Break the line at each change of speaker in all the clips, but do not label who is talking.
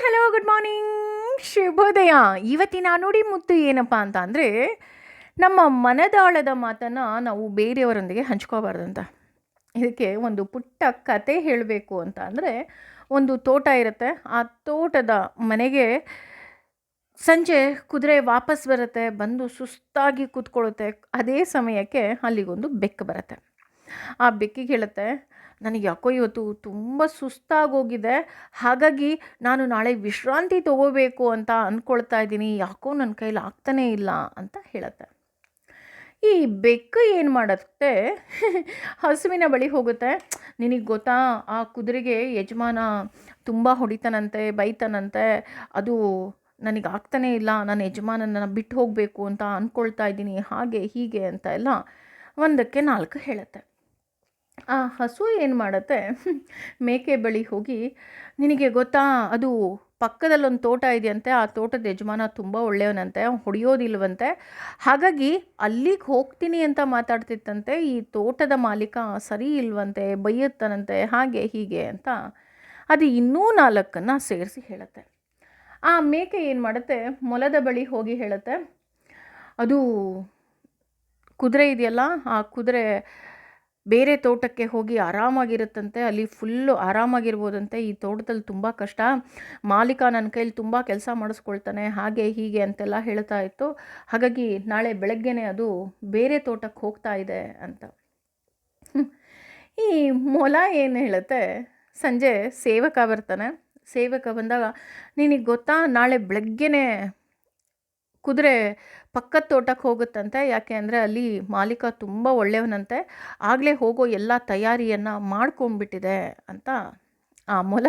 Hello, good morning, ಶುಭೋದಯ. ಇವತ್ತಿನ ನುಡಿ ಮುತ್ತು ಏನಪ್ಪ ಅಂತ ಅಂದರೆ, ನಮ್ಮ ಮನದಾಳದ ಮಾತನ್ನು ನಾವು ಬೇರೆಯವರೊಂದಿಗೆ ಹಂಚ್ಕೋಬಾರ್ದಂತ. ಇದಕ್ಕೆ ಒಂದು ಪುಟ್ಟ ಕತೆ ಹೇಳಬೇಕು ಅಂತ ಅಂದರೆ, ಒಂದು ತೋಟ ಇರುತ್ತೆ. ಆ ತೋಟದ ಮನೆಗೆ ಸಂಜೆ ಕುದುರೆ ವಾಪಸ್ ಬರುತ್ತೆ. ಬಂದು ಸುಸ್ತಾಗಿ ಕೂತ್ಕೊಳ್ಳುತ್ತೆ. ಅದೇ ಸಮಯಕ್ಕೆ ಅಲ್ಲಿಗೊಂದು ಬೆಕ್ಕು ಬರುತ್ತೆ. ಆ ಬೆಕ್ಕಿಗೆ ಹೇಳುತ್ತೆ, ನನಗೆ ಯಾಕೋ ಇವತ್ತು ತುಂಬ ಸುಸ್ತಾಗೋಗಿದೆ, ಹಾಗಾಗಿ ನಾನು ನಾಳೆ ವಿಶ್ರಾಂತಿ ತಗೋಬೇಕು ಅಂತ ಅಂದ್ಕೊಳ್ತಾ ಇದ್ದೀನಿ, ಯಾಕೋ ನನ್ನ ಕೈಲಿ ಆಗ್ತಾನೇ ಇಲ್ಲ ಅಂತ ಹೇಳುತ್ತೆ. ಈ ಬೆಕ್ಕು ಏನು ಮಾಡುತ್ತೆ, ಹಸುವಿನ ಬಳಿ ಹೋಗುತ್ತೆ. ನಿನಗೆ ಗೊತ್ತಾ, ಆ ಕುದುರೆಗೆ ಯಜಮಾನ ತುಂಬ ಹೊಡಿತಾನಂತೆ, ಬೈತಾನಂತೆ, ಅದು ನನಗೆ ಆಗ್ತಾನೇ ಇಲ್ಲ, ನನ್ನ ಯಜಮಾನನ ಬಿಟ್ಟು ಹೋಗಬೇಕು ಅಂತ ಅಂದ್ಕೊಳ್ತಾ ಇದ್ದೀನಿ, ಹಾಗೆ ಹೀಗೆ ಅಂತ ಎಲ್ಲ ಒಂದಕ್ಕೆ ನಾಲ್ಕು ಹೇಳುತ್ತೆ. ಆ ಹಸು ಏನು ಮಾಡುತ್ತೆ, ಮೇಕೆ ಬಳಿ ಹೋಗಿ, ನಿನಗೆ ಗೊತ್ತಾ, ಅದು ಪಕ್ಕದಲ್ಲೊಂದು ತೋಟ ಇದೆಯಂತೆ, ಆ ತೋಟದ ಯಜಮಾನ ತುಂಬ ಒಳ್ಳೆಯವನಂತೆ, ಹೊಡೆಯೋದಿಲ್ವಂತೆ, ಹಾಗಾಗಿ ಅಲ್ಲಿಗೆ ಹೋಗ್ತೀನಿ ಅಂತ ಮಾತಾಡ್ತಿತ್ತಂತೆ. ಈ ತೋಟದ ಮಾಲೀಕ ಸರಿ ಇಲ್ವಂತೆ, ಬೈಯುತ್ತಾನಂತೆ, ಹಾಗೆ ಹೀಗೆ ಅಂತ ಅದು ಇನ್ನೂ ನಾಲ್ಕನ್ನು ಸೇರಿಸಿ ಹೇಳುತ್ತೆ. ಆ ಮೇಕೆ ಏನು ಮಾಡುತ್ತೆ, ಮೊಲದ ಬಳಿ ಹೋಗಿ ಹೇಳುತ್ತೆ, ಅದು ಕುದುರೆ ಇದೆಯಲ್ಲ, ಆ ಕುದುರೆ ಬೇರೆ ತೋಟಕ್ಕೆ ಹೋಗಿ ಆರಾಮಾಗಿರುತ್ತಂತೆ, ಅಲ್ಲಿ ಫುಲ್ಲು ಆರಾಮಾಗಿರ್ಬೋದಂತೆ, ಈ ತೋಟದಲ್ಲಿ ತುಂಬ ಕಷ್ಟ, ಮಾಲೀಕ ನನ್ನ ಕೈಲಿ ತುಂಬ ಕೆಲಸ ಮಾಡಿಸ್ಕೊಳ್ತಾನೆ, ಹಾಗೆ ಹೀಗೆ ಅಂತೆಲ್ಲ ಹೇಳ್ತಾ ಇತ್ತು, ಹಾಗಾಗಿ ನಾಳೆ ಬೆಳಗ್ಗೆನೇ ಅದು ಬೇರೆ ತೋಟಕ್ಕೆ ಹೋಗ್ತಾ ಇದೆ ಅಂತ. ಈ ಮೊಲ ಏನು ಹೇಳುತ್ತೆ, ಸಂಜೆ ಸೇವಕ ಬರ್ತಾನೆ. ಸೇವಕ ಬಂದಾಗ, ನಿನಗೆ ಗೊತ್ತಾ, ನಾಳೆ ಬೆಳಗ್ಗೆನೇ ಕುದುರೆ ಪಕ್ಕದ ತೋಟಕ್ಕೆ ಹೋಗುತ್ತಂತೆ, ಯಾಕೆ ಅಂದರೆ ಅಲ್ಲಿ ಮಾಲೀಕ ತುಂಬ ಒಳ್ಳೆಯವನಂತೆ, ಆಗಲೇ ಹೋಗೋ ಎಲ್ಲ ತಯಾರಿಯನ್ನು ಮಾಡ್ಕೊಂಡ್ಬಿಟ್ಟಿದೆ ಅಂತ ಆ ಮೊಲ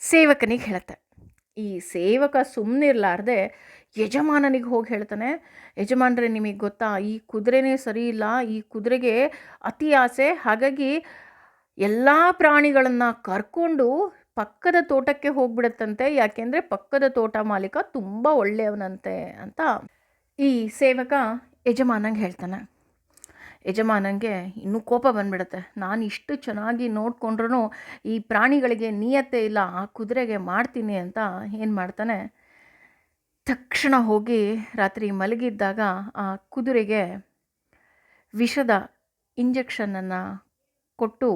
ಸೇವಕನಿಗೆ ಹೇಳುತ್ತೆ. ಈ ಸೇವಕ ಸುಮ್ಮನಿರಲಾರ್ದೆ ಯಜಮಾನನಿಗೆ ಹೋಗಿ ಹೇಳ್ತಾನೆ, ಯಜಮಾನ್ರೆ, ನಿಮಗೆ ಗೊತ್ತಾ, ಈ ಕುದುರೆನೇ ಸರಿ ಇಲ್ಲ, ಈ ಕುದುರೆಗೆ ಅತಿ ಆಸೆ, ಹಾಗಾಗಿ ಎಲ್ಲ ಪ್ರಾಣಿಗಳನ್ನು ಕರ್ಕೊಂಡು ಪಕ್ಕದ ತೋಟಕ್ಕೆ ಹೋಗ್ಬಿಡುತ್ತಂತೆ, ಯಾಕೆಂದರೆ ಪಕ್ಕದ ತೋಟ ಮಾಲೀಕ ತುಂಬ ಒಳ್ಳೆಯವನಂತೆ ಅಂತ ಈ ಸೇವಕ ಯಜಮಾನಂಗೆ ಹೇಳ್ತಾನೆ. ಯಜಮಾನಂಗೆ ಇನ್ನೂ ಕೋಪ ಬಂದ್ಬಿಡುತ್ತೆ. ನಾನು ಇಷ್ಟು ಚೆನ್ನಾಗಿ ನೋಡಿಕೊಂಡ್ರೂ ಈ ಪ್ರಾಣಿಗಳಿಗೆ ನಿಯತ್ತೆ ಇಲ್ಲ, ಆ ಕುದುರೆಗೆ ಮಾಡ್ತೀನಿ ಅಂತ ಏನು ಮಾಡ್ತಾನೆ, ತಕ್ಷಣ ಹೋಗಿ ರಾತ್ರಿ ಮಲಗಿದ್ದಾಗ ಆ ಕುದುರೆಗೆ ವಿಷದ ಇಂಜೆಕ್ಷನನ್ನು ಕೊಟ್ಟು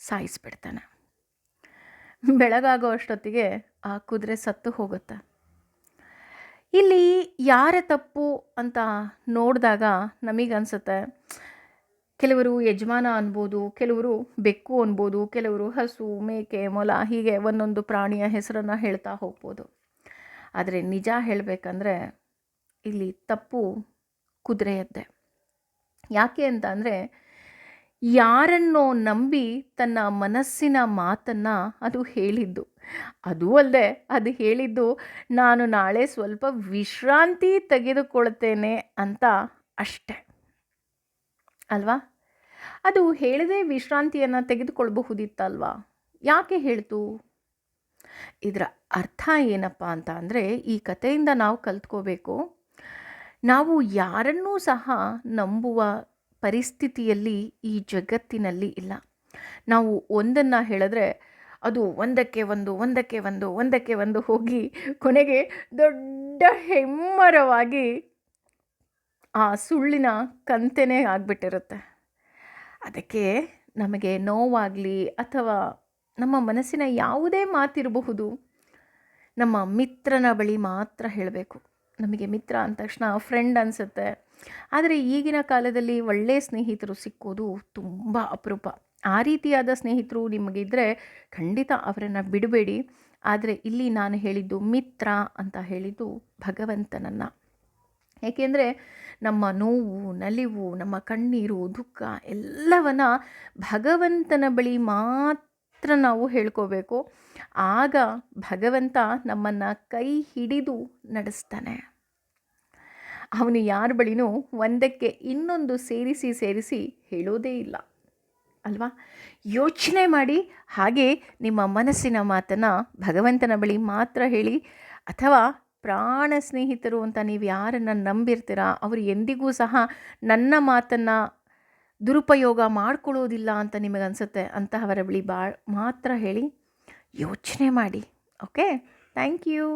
ಸಾಯಿಸಿಬಿಡ್ತಾನೆ. ಬೆಳಗಾಗೋ ಅಷ್ಟೊತ್ತಿಗೆ ಆ ಕುದುರೆ ಸತ್ತು ಹೋಗುತ್ತೆ. ಇಲ್ಲಿ ಯಾರ ತಪ್ಪು ಅಂತ ನೋಡಿದಾಗ ನಮಗನ್ಸುತ್ತೆ, ಕೆಲವರು ಯಜಮಾನ ಅನ್ಬೋದು, ಕೆಲವರು ಬೆಕ್ಕು ಅನ್ಬೋದು, ಕೆಲವರು ಹಸು, ಮೇಕೆ, ಮೊಲ, ಹೀಗೆ ಒಂದೊಂದು ಪ್ರಾಣಿಯ ಹೆಸರನ್ನು ಹೇಳ್ತಾ ಹೋಗ್ಬೋದು. ಆದರೆ ನಿಜ ಹೇಳಬೇಕಂದ್ರೆ ಇಲ್ಲಿ ತಪ್ಪು ಕುದುರೆಯದ್ದೇ. ಯಾಕೆ ಅಂತ ಅಂದರೆ, ಯಾರನ್ನೋ ನಂಬಿ ತನ್ನ ಮನಸ್ಸಿನ ಮಾತನ್ನು ಅದು ಹೇಳಿದ್ದು. ಅದೂ ಅಲ್ಲದೆ ಅದು ಹೇಳಿದ್ದು, ನಾನು ನಾಳೆ ಸ್ವಲ್ಪ ವಿಶ್ರಾಂತಿ ತೆಗೆದುಕೊಳ್ತೇನೆ ಅಂತ ಅಷ್ಟೆ ಅಲ್ವಾ. ಅದು ಹೇಳದೆ ವಿಶ್ರಾಂತಿಯನ್ನು ತೆಗೆದುಕೊಳ್ಬಹುದಿತ್ತಲ್ವಾ, ಯಾಕೆ ಹೇಳ್ತು? ಇದರ ಅರ್ಥ ಏನಪ್ಪ ಅಂತ ಅಂದರೆ, ಈ ಕಥೆಯಿಂದ ನಾವು ಕಲ್ತ್ಕೋಬೇಕು, ನಾವು ಯಾರನ್ನೂ ಸಹ ನಂಬುವ ಪರಿಸ್ಥಿತಿಯಲ್ಲಿ ಈ ಜಗತ್ತಿನಲ್ಲಿ ಇಲ್ಲ. ನಾವು ಒಂದನ್ನು ಹೇಳಿದ್ರೆ ಅದು ಒಂದಕ್ಕೆ ಒಂದು ಹೋಗಿ ಕೊನೆಗೆ ದೊಡ್ಡ ಹೆಮ್ಮರವಾಗಿ ಆ ಸುಳ್ಳಿನ ಕಂತೆನೇ ಆಗಿಬಿಟ್ಟಿರುತ್ತೆ. ಅದಕ್ಕೆ ನಮಗೆ ನೋವಾಗಲಿ ಅಥವಾ ನಮ್ಮ ಮನಸ್ಸಿನ ಯಾವುದೇ ಮಾತಿರಬಹುದು, ನಮ್ಮ ಮಿತ್ರನ ಬಳಿ ಮಾತ್ರ ಹೇಳಬೇಕು. ನಮಗೆ ಮಿತ್ರ ಅಂದ ತಕ್ಷಣ ಫ್ರೆಂಡ್ ಅನಿಸುತ್ತೆ, ಆದರೆ ಈಗಿನ ಕಾಲದಲ್ಲಿ ಒಳ್ಳೆಯ ಸ್ನೇಹಿತರು ಸಿಕ್ಕೋದು ತುಂಬ ಅಪರೂಪ. ಆ ರೀತಿಯಾದ ಸ್ನೇಹಿತರು ನಿಮಗಿದ್ದರೆ ಖಂಡಿತ ಅವರನ್ನು ಬಿಡಬೇಡಿ. ಆದರೆ ಇಲ್ಲಿ ನಾನು ಹೇಳಿದ್ದು ಮಿತ್ರ ಅಂತ ಹೇಳಿದ್ದು ಭಗವಂತನನ್ನು. ಏಕೆಂದರೆ ನಮ್ಮ ನೋವು, ನಲಿವು, ನಮ್ಮ ಕಣ್ಣೀರು, ದುಃಖ ಎಲ್ಲವನ್ನ ಭಗವಂತನ ಬಳಿ ಮಾತ್ರ ನಾವು ಹೇಳ್ಕೋಬೇಕು. ಆಗ ಭಗವಂತ ನಮ್ಮನ್ನು ಕೈ ಹಿಡಿದು ನಡೆಸ್ತಾನೆ. ಅವನು ಯಾರ ಬಳಿನೂ ಒಂದಕ್ಕೆ ಇನ್ನೊಂದು ಸೇರಿಸಿ ಹೇಳೋದೇ ಇಲ್ಲ ಅಲ್ವಾ. ಯೋಚನೆ ಮಾಡಿ, ಹಾಗೆ ನಿಮ್ಮ ಮನಸ್ಸಿನ ಮಾತನ್ನು ಭಗವಂತನ ಬಳಿ ಮಾತ್ರ ಹೇಳಿ. ಅಥವಾ ಪ್ರಾಣ ಸ್ನೇಹಿತರು ಅಂತ ನೀವು ಯಾರನ್ನು ನಂಬಿರ್ತೀರ, ಅವರು ಎಂದಿಗೂ ಸಹ ನನ್ನ ಮಾತನ್ನು ದುರುಪಯೋಗ ಮಾಡ್ಕೊಳ್ಳೋದಿಲ್ಲ ಅಂತ ನಿಮಗನ್ಸುತ್ತೆ, ಅಂತಹವರ ಬಳಿ ಮಾತ್ರ ಹೇಳಿ. ಯೋಚನೆ ಮಾಡಿ. ಓಕೆ. Thank you.